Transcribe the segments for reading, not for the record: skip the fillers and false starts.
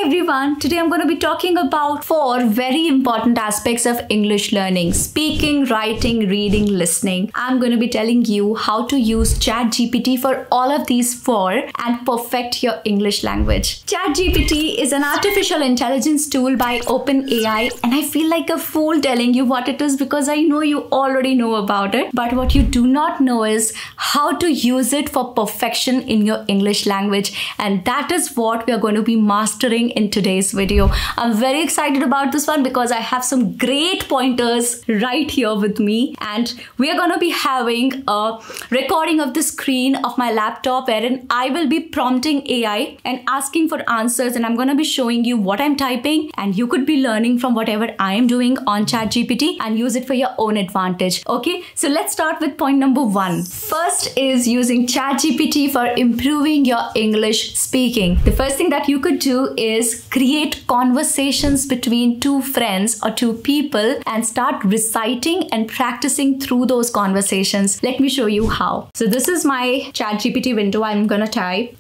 everyone, today I'm going to be talking about 4 very important aspects of English learning: speaking, writing, reading, listening. I'm going to be telling you how to use ChatGPT for all of these 4 and perfect your English language. ChatGPT is an artificial intelligence tool by OpenAI, and I feel like a fool telling you what it is because I know you already know about it. But what you do not know is how to use it for perfection in your English language, and that is what we are going to be mastering in today's video. I'm very excited about this one because I have some great pointers right here with me, and we are going to be having a recording of the screen of my laptop wherein I will be prompting AI and asking for answers, and I'm going to be showing you what I'm typing, and you could be learning from whatever I am doing on ChatGPT and use it for your own advantage. Okay, so let's start with point number 1. First is using ChatGPT for improving your English speaking. The first thing that you could do is create conversations between 2 friends or 2 people and start reciting and practicing through those conversations. Let me show you how. So this is my ChatGPT window. I'm gonna type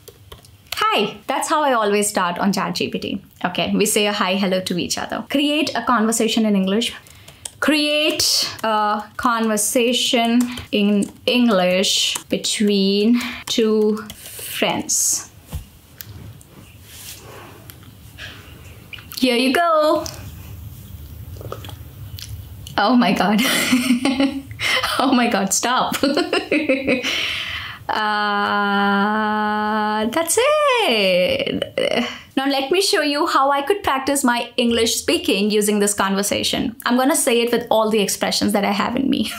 hi. That's how I always start on ChatGPT. Okay, we say a hi, hello to each other. Create a conversation in English. Create a conversation in English between 2 friends. Here you go. Oh my God. Oh my God, stop. That's it. Now let me show you how I could practice my English speaking using this conversation. I'm gonna say it with all the expressions that I have in me.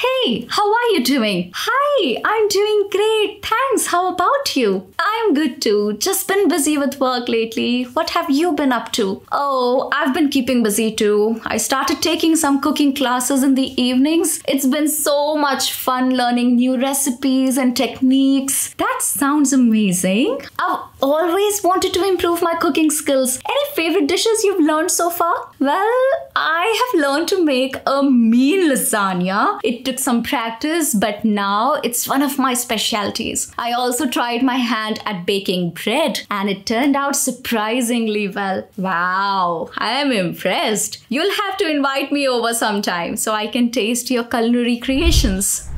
Hey, how are you doing? Hi, I'm doing great. Thanks. How about you? I'm good too. Just been busy with work lately. What have you been up to? Oh, I've been keeping busy too. I started taking some cooking classes in the evenings. It's been so much fun learning new recipes and techniques. That sounds amazing. I've always wanted to improve my cooking skills. Any favorite dishes you've learned so far? Well, I have learned to make a mean lasagna. It took some practice, but now it's one of my specialties. I also tried my hand at baking bread, and it turned out surprisingly well. Wow, I am impressed. You'll have to invite me over sometime so I can taste your culinary creations.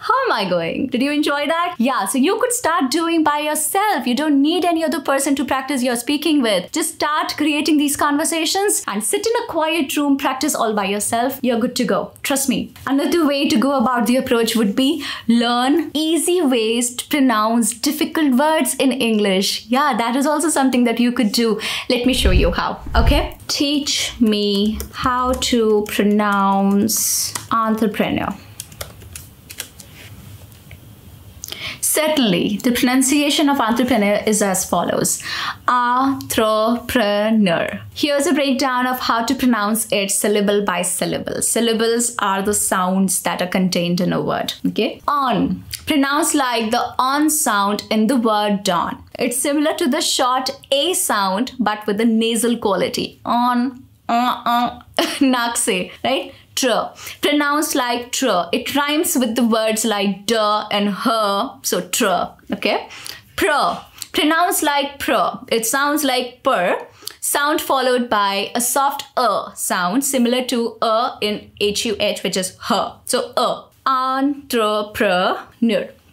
How am I going? Did you enjoy that? Yeah, so you could start doing by yourself. You don't need any other person to practice your speaking with. Just start creating these conversations and sit in a quiet room, practice all by yourself. You're good to go. Trust me. Another way to go about the approach would be learn easy ways to pronounce difficult words in English. Yeah, that is also something that you could do. Let me show you how, okay? Teach me how to pronounce entrepreneur. Certainly, the pronunciation of entrepreneur is as follows. Entrepreneur. Here's a breakdown of how to pronounce it syllable by syllable. Syllables are the sounds that are contained in a word. Okay. On. Pronounced like the on sound in the word dawn. It's similar to the short A sound but with a nasal quality. On, nakse, right? Tr. Pronounced like tr. It rhymes with the words like duh and her, so tr. Okay. Pr. Pronounced like pr. It sounds like per. Sound followed by a soft sound similar to in HUH, which is her. So entrepreneur.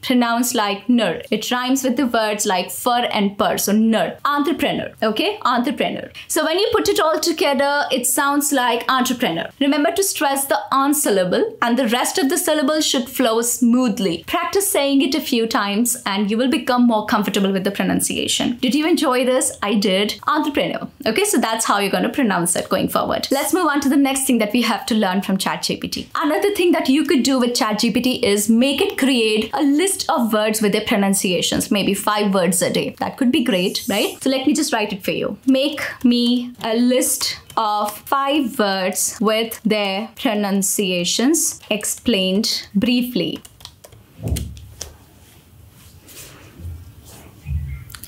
Pronounced like nur. It rhymes with the words like fur and purr. So nur. Entrepreneur. Okay? Entrepreneur. So when you put it all together, it sounds like entrepreneur. Remember to stress the on syllable, and the rest of the syllables should flow smoothly. Practice saying it a few times and you will become more comfortable with the pronunciation. Did you enjoy this? I did. Entrepreneur. Okay, so that's how you're going to pronounce it going forward. Let's move on to the next thing that we have to learn from ChatGPT. Another thing that you could do with ChatGPT is make it create a list of words with their pronunciations, maybe 5 words a day. That could be great, right? So let me just write it for you. Make me a list of 5 words with their pronunciations explained briefly.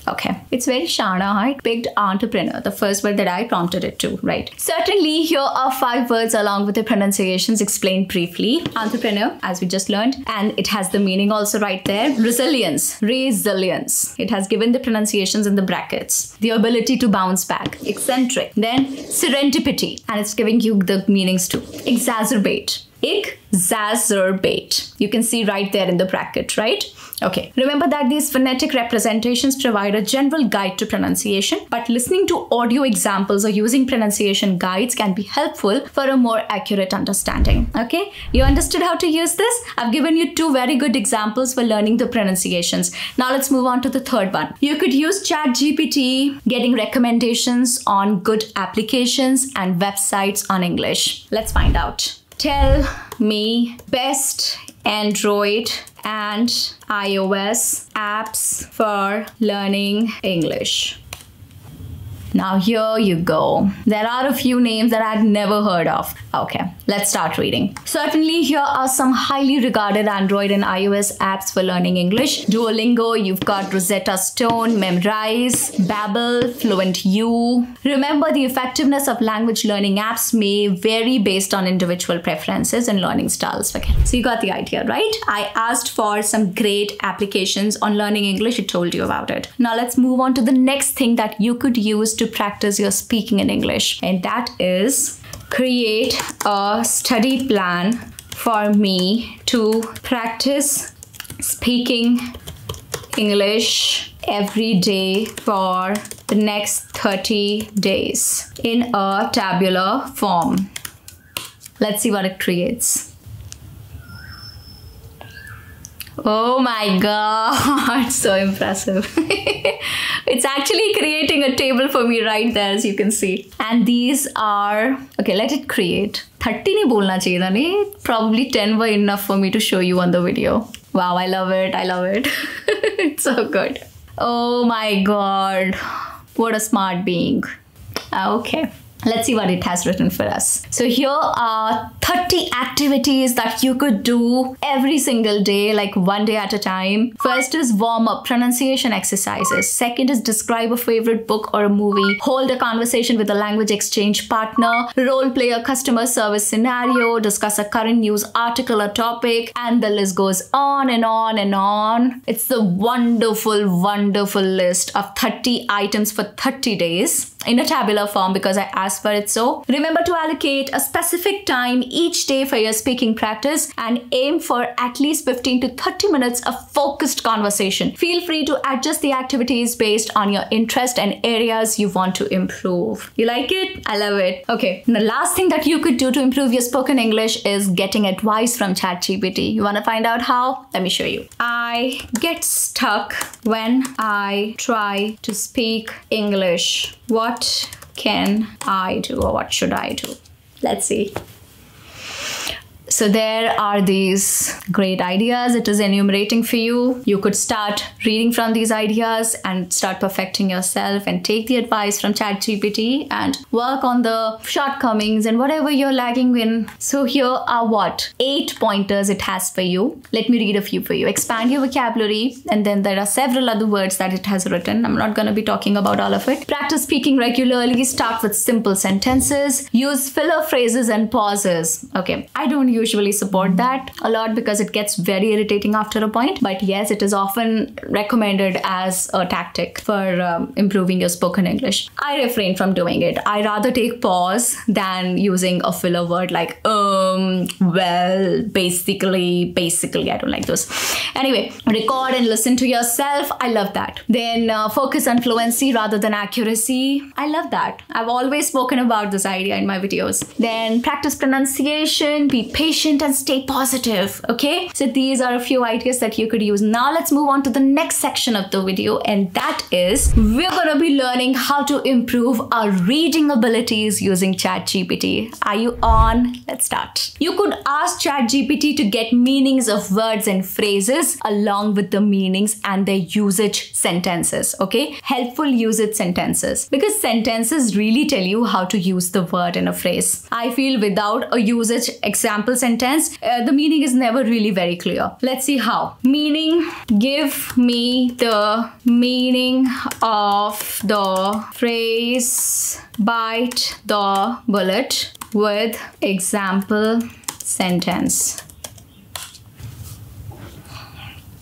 Okay, it's very Shana, huh? It picked entrepreneur, the first word that I prompted it to, right? Certainly, here are 5 words along with the pronunciations explained briefly. Entrepreneur, as we just learned, and it has the meaning also right there. Resilience, resilience. It has given the pronunciations in the brackets. The ability to bounce back. Eccentric. Then serendipity, and it's giving you the meanings too. Exacerbate. Exacerbate. You can see right there in the bracket, right? Okay. Remember that these phonetic representations provide a general guide to pronunciation, but listening to audio examples or using pronunciation guides can be helpful for a more accurate understanding. Okay? You understood how to use this? I've given you 2 very good examples for learning the pronunciations. Now let's move on to the third one. You could use ChatGPT getting recommendations on good applications and websites on English. Let's find out. Tell me best Android and iOS apps for learning English. Now here you go. There are a few names that I'd never heard of. Okay, let's start reading. Certainly here are some highly regarded Android and iOS apps for learning English. Duolingo, you've got Rosetta Stone, Memrise, Babbel, Fluent U. Remember, the effectiveness of language learning apps may vary based on individual preferences and learning styles. Okay, so you got the idea, right? I asked for some great applications on learning English. It told you about it. Now let's move on to the next thing that you could use to practice your speaking in English, and that is create a study plan for me to practice speaking English every day for the next 30 days in a tabular form. Let's see what it creates. Oh my god, so impressive. It's actually creating a table for me right there, as you can see. And these are, okay, let it create. 30 nahi bolna chahiye tha nahi. Probably 10 were enough for me to show you on the video. Wow, I love it. I love it. It's so good. Oh my god. What a smart being. Okay. Let's see what it has written for us. So here are 30 activities that you could do every single day, like one day at a time. First is warm up, pronunciation exercises. Second is describe a favorite book or a movie. Hold a conversation with a language exchange partner. Role play a customer service scenario. Discuss a current news article or topic. And the list goes on and on and on. It's the wonderful, wonderful list of 30 items for 30 days in a tabular form because I asked for it so. Remember to allocate a specific time each day for your speaking practice and aim for at least 15 to 30 minutes of focused conversation. Feel free to adjust the activities based on your interest and areas you want to improve. You like it? I love it. Okay, and the last thing that you could do to improve your spoken English is getting advice from ChatGPT. You want to find out how? Let me show you. I get stuck when I try to speak English. What can I do, or what should I do? Let's see. So there are these great ideas it is enumerating for you. You could start reading from these ideas and start perfecting yourself and take the advice from ChatGPT and work on the shortcomings and whatever you're lagging in. So here are what? 8 pointers it has for you. Let me read a few for you. Expand your vocabulary, and then there are several other words that it has written. I'm not going to be talking about all of it. Practice speaking regularly. Start with simple sentences. Use filler phrases and pauses. Okay, I don't usually support that a lot because it gets very irritating after a point, but yes, it is often recommended as a tactic for improving your spoken English. I refrain from doing it. I rather take pause than using a filler word like well, basically, I don't like those. Anyway, record and listen to yourself. I love that. Then focus on fluency rather than accuracy. I love that. I've always spoken about this idea in my videos. Then practice pronunciation, be patient and stay positive. Okay, so these are a few ideas that you could use. Now let's move on to the next section of the video, and that is we're going to be learning how to improve our reading abilities using ChatGPT. Are you on? Let's start. You could ask ChatGPT to get meanings of words and phrases along with the meanings and their usage sentences. Okay, helpful usage sentences, because sentences really tell you how to use the word in a phrase. I feel without a usage example sentence, the meaning is never really very clear. Let's see how. Meaning, give me the meaning of the phrase bite the bullet with example sentence.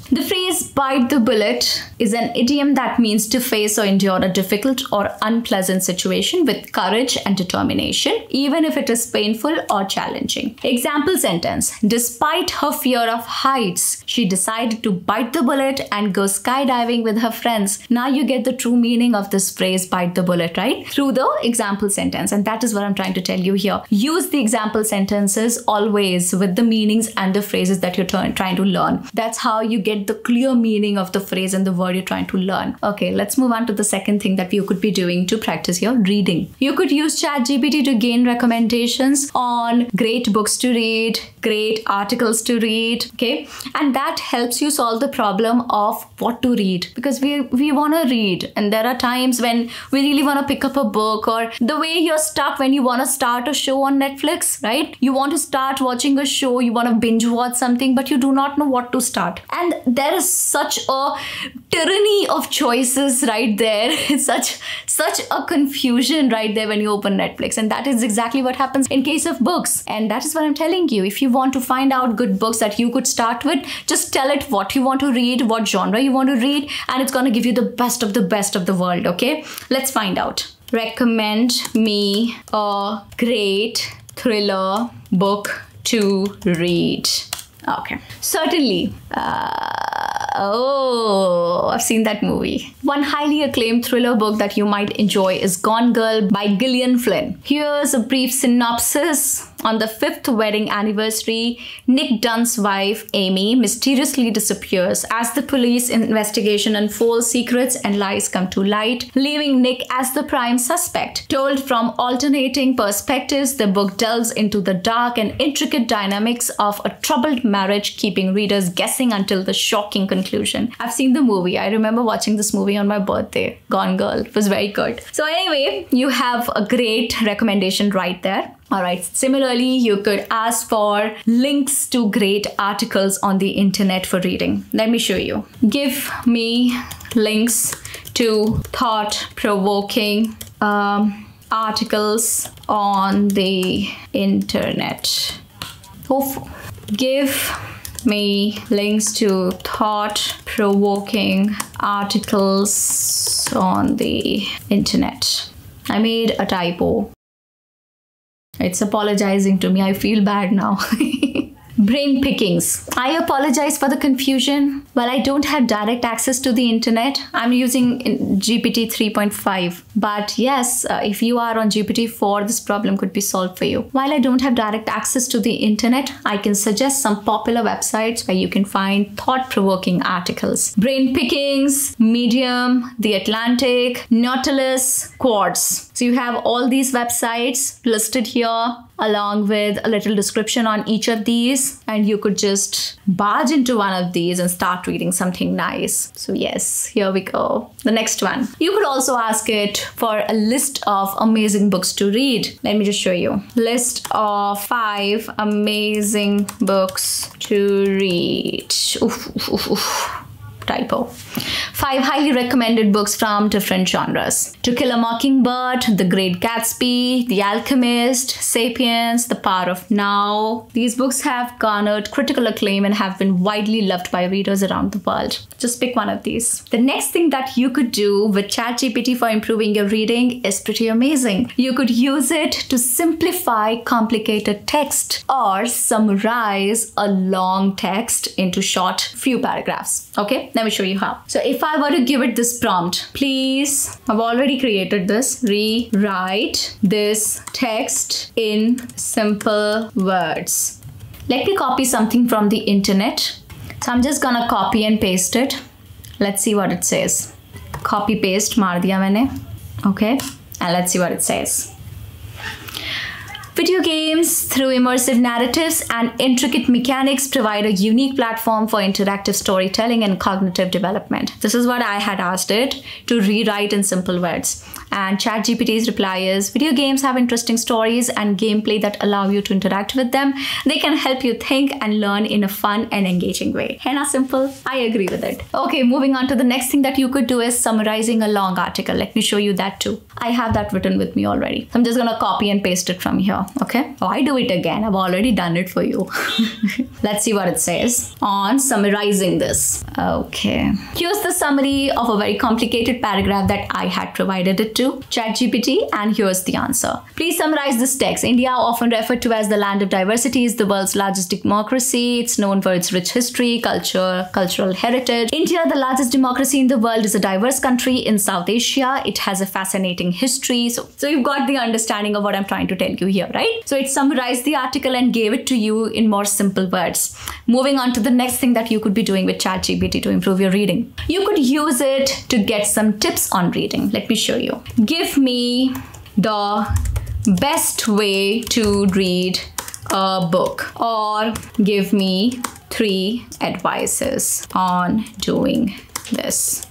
The phrase bite the bullet is an idiom that means to face or endure a difficult or unpleasant situation with courage and determination, even if it is painful or challenging. Example sentence. Despite her fear of heights, she decided to bite the bullet and go skydiving with her friends. Now you get the true meaning of this phrase bite the bullet, right? Through the example sentence. And that is what I'm trying to tell you here. Use the example sentences always with the meanings and the phrases that you're trying to learn. That's how you get the clear meaning of the phrase and the word you're trying to learn. Okay, let's move on to the second thing that you could be doing to practice your reading. You could use ChatGPT to gain recommendations on great books to read, great articles to read, okay? And that helps you solve the problem of what to read, because we want to read, and there are times when we really want to pick up a book, or the way you're stuck when you want to start a show on Netflix, right? You want to start watching a show, you want to binge watch something, but you do not know what to start. And there is such a tyranny of choices right there. It's such a confusion right there when you open Netflix. And that is exactly what happens in case of books. And that is what I'm telling you. If you want to find out good books that you could start with, just tell it what you want to read, what genre you want to read, and it's going to give you the best of the world, okay? Let's find out. Recommend me a great thriller book to read. Okay, certainly. Oh, I've seen that movie. One highly acclaimed thriller book that you might enjoy is Gone Girl by Gillian Flynn. Here's a brief synopsis. On the 5th wedding anniversary, Nick Dunn's wife, Amy, mysteriously disappears. As the police investigation unfolds, secrets and lies come to light, leaving Nick as the prime suspect. Told from alternating perspectives, the book delves into the dark and intricate dynamics of a troubled marriage, keeping readers guessing until the shocking conclusion. I've seen the movie. I remember watching this movie on my birthday. Gone Girl. It was very good. So anyway, you have a great recommendation right there. Alright, similarly, you could ask for links to great articles on the internet for reading. Let me show you. Give me links to thought-provoking articles on the internet. Give me links to thought-provoking articles on the internet. I made a typo. It's apologizing to me. I feel bad now. Brain pickings. I apologize for the confusion. Well, I don't have direct access to the internet. I'm using GPT 3.5. But yes, if you are on GPT 4, this problem could be solved for you. While I don't have direct access to the internet, I can suggest some popular websites where you can find thought-provoking articles. Brain pickings, Medium, The Atlantic, Nautilus, Quartz. So you have all these websites listed here, along with a little description on each of these, and you could just barge into one of these and start reading something nice. So yes, here we go. The next one. You could also ask it for a list of amazing books to read. Let me just show you. List of 5 amazing books to read. Typo. 5 highly recommended books from different genres. To Kill a Mockingbird, The Great Gatsby, The Alchemist, Sapiens, The Power of Now. These books have garnered critical acclaim and have been widely loved by readers around the world. Just pick one of these. The next thing that you could do with ChatGPT for improving your reading is pretty amazing. You could use it to simplify complicated text or summarize a long text into short few paragraphs. Okay, let me show you how. So if I were to give it this prompt, please, I've already created this, rewrite this text in simple words. Let me copy something from the internet. So I'm just gonna copy and paste it. Let's see what it says. Copy paste maar diya maine. Okay, and let's see what it says. Video games, through immersive narratives and intricate mechanics, provide a unique platform for interactive storytelling and cognitive development. This is what I had asked it to rewrite in simple words. And ChatGPT's reply is, video games have interesting stories and gameplay that allow you to interact with them. They can help you think and learn in a fun and engaging way. Henna simple? I agree with it. Okay, moving on to the next thing that you could do is summarizing a long article. Let me show you that too. I have that written with me already. I'm just gonna copy and paste it from here, okay? Why do it again? I've already done it for you. Let's see what it says on summarizing this. Okay. Here's the summary of a very complicated paragraph that I had provided it to ChatGPT, and here's the answer. Please summarize this text. India, often referred to as the land of diversity, is the world's largest democracy. It's known for its rich history, cultural heritage. India, the largest democracy in the world, is a diverse country in South Asia. It has a fascinating history. So you've got the understanding of what I'm trying to tell you here, right? So it summarized the article and gave it to you in more simple words. Moving on to the next thing that you could be doing with ChatGPT to improve your reading. You could use it to get some tips on reading. Let me show you. Give me the best way to read a book, or give me 3 advices on doing this.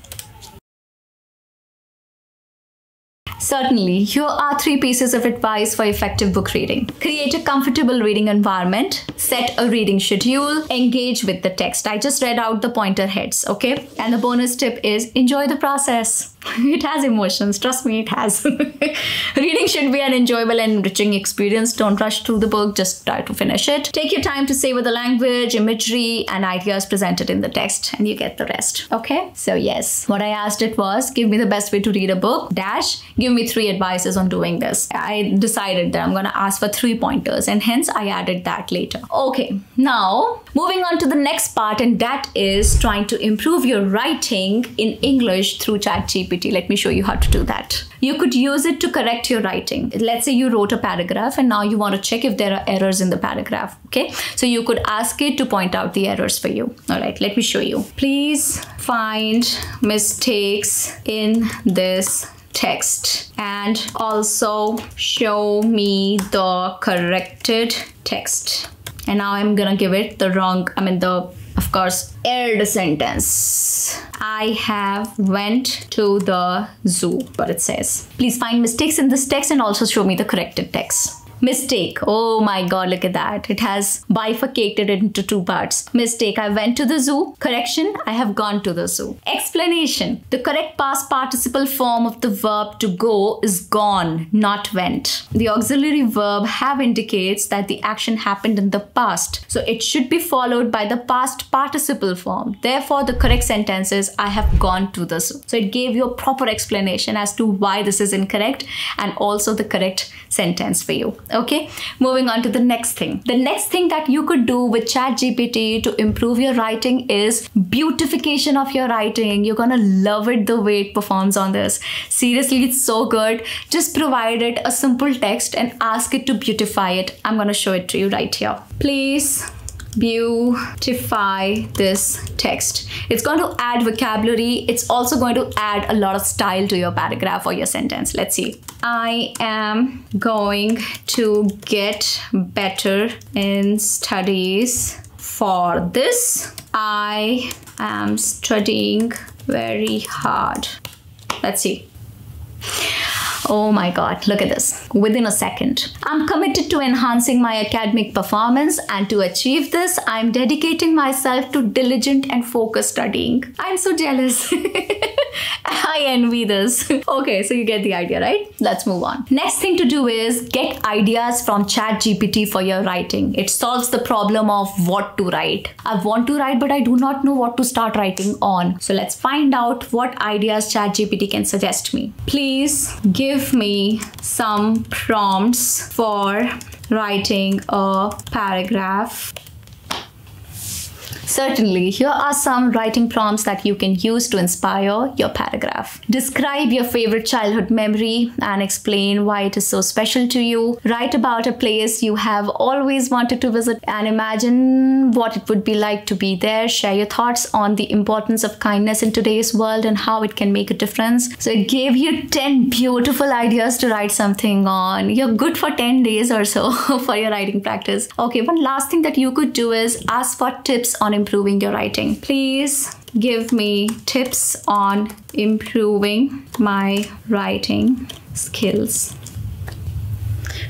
Certainly, here are 3 pieces of advice for effective book reading. Create a comfortable reading environment, set a reading schedule, engage with the text. I just read out the pointer heads, okay? And the bonus tip is enjoy the process. It has emotions, trust me, it has. Reading should be an enjoyable and enriching experience. Don't rush through the book, just try to finish it. Take your time to savor the language, imagery, and ideas presented in the text, and you get the rest, okay? So yes, what I asked it was, give me the best way to read a book, dash, give me 3 advices on doing this. I decided that I'm gonna ask for 3 pointers, and hence I added that later. Okay, now moving on to the next part, and that is trying to improve your writing in English through ChatGPT. Let me show you how to do that. You could use it to correct your writing. Let's say you wrote a paragraph and now you want to check if there are errors in the paragraph, okay? So you could ask it to point out the errors for you. All right, let me show you. Please find mistakes in this text and also show me the corrected text. And now I'm gonna give it the of course, erred sentence. I have went to the zoo, what it says. Please find mistakes in this text and also show me the corrected text. Mistake. Oh my god, look at that. It has bifurcated it into 2 parts. Mistake. I went to the zoo. Correction. I have gone to the zoo. Explanation. The correct past participle form of the verb to go is gone, not went. The auxiliary verb have indicates that the action happened in the past. So it should be followed by the past participle form. Therefore, the correct sentence is I have gone to the zoo. So it gave you a proper explanation as to why this is incorrect and also the correct sentence for you. Okay, moving on to the next thing. The next thing that you could do with ChatGPT to improve your writing is beautification of your writing. You're gonna love it the way it performs on this. Seriously, it's so good. Just provide it a simple text and ask it to beautify it. I'm gonna show it to you right here. Please beautify this text. It's going to add vocabulary. It's also going to add a lot of style to your paragraph or your sentence. Let's see. I am going to get better in studies for this. I am studying very hard. Let's see. Oh my god, look at this. Within a second. I'm committed to enhancing my academic performance, and to achieve this, I'm dedicating myself to diligent and focused studying. I'm so jealous. I envy this. Okay, so you get the idea, right? Let's move on. Next thing to do is get ideas from ChatGPT for your writing. It solves the problem of what to write. I want to write, but I do not know what to start writing on. So let's find out what ideas ChatGPT can suggest me. Please give me some prompts for writing a paragraph. Certainly, here are some writing prompts that you can use to inspire your paragraph. Describe your favorite childhood memory and explain why it is so special to you. Write about a place you have always wanted to visit and imagine what it would be like to be there. Share your thoughts on the importance of kindness in today's world and how it can make a difference. So it gave you 10 beautiful ideas to write something on. You're good for 10 days or so for your writing practice. Okay, one last thing that you could do is ask for tips on improving your writing. Please give me tips on improving my writing skills.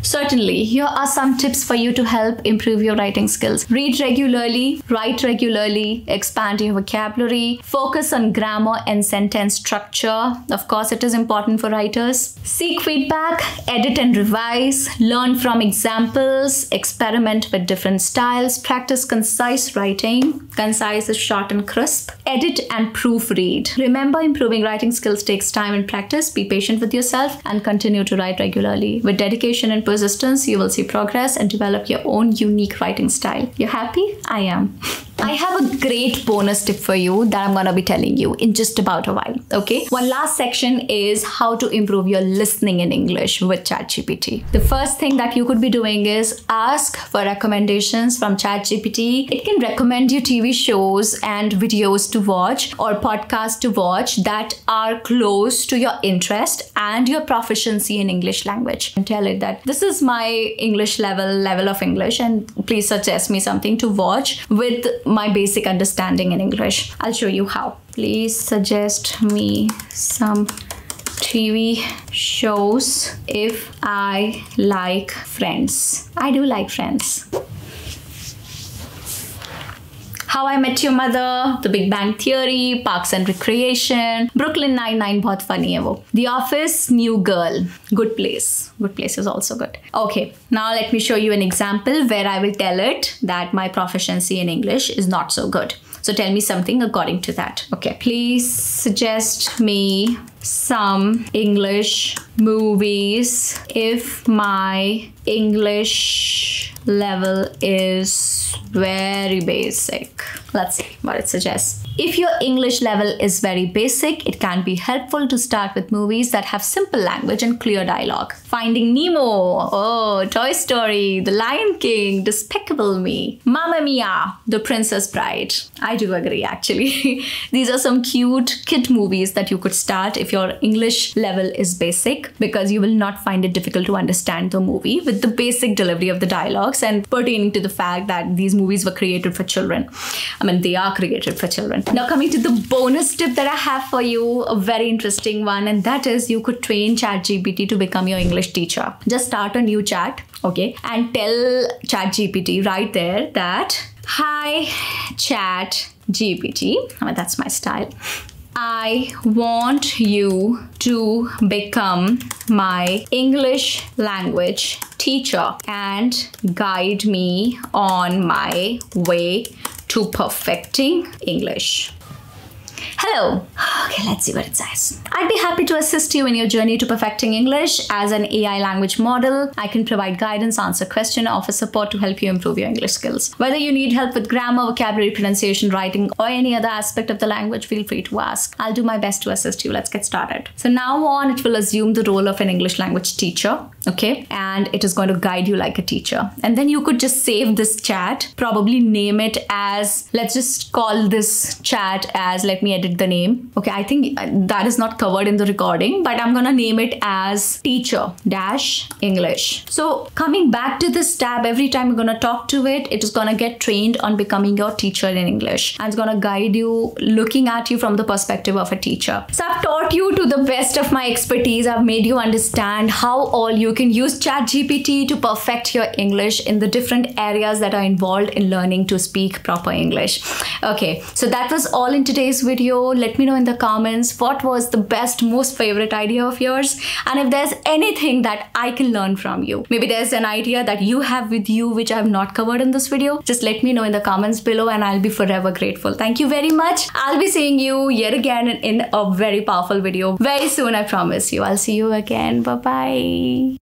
Certainly, here are some tips for you to help improve your writing skills. Read regularly, write regularly, expand your vocabulary, focus on grammar and sentence structure. Of course, it is important for writers. Seek feedback, edit and revise, learn from examples, experiment with different styles, practice concise writing. Concise is short and crisp. Edit and proofread. Remember, improving writing skills takes time and practice. Be patient with yourself and continue to write regularly. With dedication and persistence, you will see progress and develop your own unique writing style. You happy? I am. I have a great bonus tip for you that I'm going to be telling you in just about a while. Okay. One last section is how to improve your listening in English with ChatGPT. The first thing that you could be doing is ask for recommendations from ChatGPT. It can recommend you TV shows and videos to watch or podcasts to watch that are close to your interest and your proficiency in English language. And tell it that this is my English level of English, and please suggest me something to watch with my basic understanding in English. I'll show you how. Please suggest me some TV shows if I like Friends. I do like Friends. How I Met Your Mother, The Big Bang Theory, Parks and Recreation, Brooklyn Nine-Nine बहुत funny है वो. The Office, New Girl, Good Place. Good Place is also good. Okay, now let me show you an example where I will tell it that my proficiency in English is not so good. So tell me something according to that. Okay, please suggest me some English movies if my English level is very basic. Let's see what it suggests. If your English level is very basic, it can be helpful to start with movies that have simple language and clear dialogue. Finding Nemo, oh, Toy Story, The Lion King, Despicable Me, Mamma Mia, The Princess Bride. I do agree actually. These are some cute kid movies that you could start if your English level is basic, because you will not find it difficult to understand the movie with the basic delivery of the dialogues and pertaining to the fact that these movies were created for children. I mean, they are created for children. Now coming to the bonus tip that I have for you, a very interesting one, and that is you could train ChatGPT to become your English teacher. Just start a new chat, okay, and tell ChatGPT right there that, hi ChatGPT, I mean, that's my style. I want you to become my English language teacher and guide me on my way to perfecting English. Hello. Okay, let's see what it says. I'd be happy to assist you in your journey to perfecting English. As an AI language model, I can provide guidance, answer questions, offer support to help you improve your English skills. Whether you need help with grammar, vocabulary, pronunciation, writing, or any other aspect of the language, feel free to ask. I'll do my best to assist you. Let's get started. So now on, it will assume the role of an English language teacher, okay? And it is going to guide you like a teacher. And then you could just save this chat, probably name it as, let's just call this chat as, let me edit the name. Okay, I think that is not covered in the recording, but I'm gonna name it as teacher-English. So coming back to this tab, every time you're gonna talk to it, it is gonna get trained on becoming your teacher in English, and it's gonna guide you, looking at you from the perspective of a teacher. So I've taught you to the best of my expertise. I've made you understand how all you can use ChatGPT to perfect your English in the different areas that are involved in learning to speak proper English. Okay, so that was all in today's video. Let me know in the comments what was the best, most favorite idea of yours, and if there's anything that I can learn from you. Maybe there's an idea that you have with you which I've not covered in this video. Just let me know in the comments below and I'll be forever grateful. Thank you very much. I'll be seeing you yet again in a very powerful video very soon, I promise you. I'll see you again. Bye-bye.